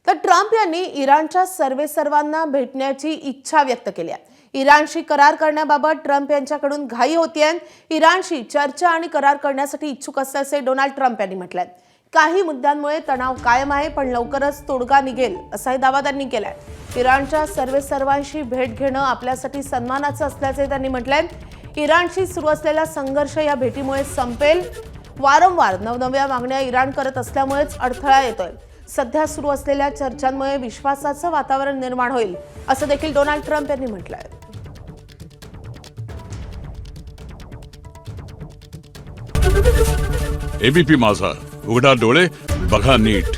तर ट्रम्प यांनी इराणच्या सर्वेसर्वांना भेटण्याची इच्छा व्यक्त केली आहे। इराणशी करार करण्याबाबत ट्रम्प यांच्याकडून घाई होतीये। इराणशी चर्चा आणि करार करण्यासाठी इच्छुक असल्याचे डोनाल्ड ट्रम्प यांनी म्हटलंय। काही मुद्द्यांमुळे तणाव कायम आहे, पण लवकरच तोडगा निघेल असाही दावा त्यांनी केलाय। इराणच्या सर्वेसर्वांशी भेट घेणं आपल्यासाठी सन्मानाचं असल्याचे त्यांनी म्हटलंय। इराणशी सुरू असलेला संघर्ष या भेटीमुळे संपेल। वारंवार नवनव्या मागण्या इराण करत असल्यामुळेच अडथळा येतोय। सध्या सुरू असलेल्या चर्चांमुळे विश्वासाचं वातावरण निर्माण होईल असं देखील डोनाल्ड ट्रम्प यांनी म्हटलंय। एबीपी माझा, उघडा डोळे बघा नीट।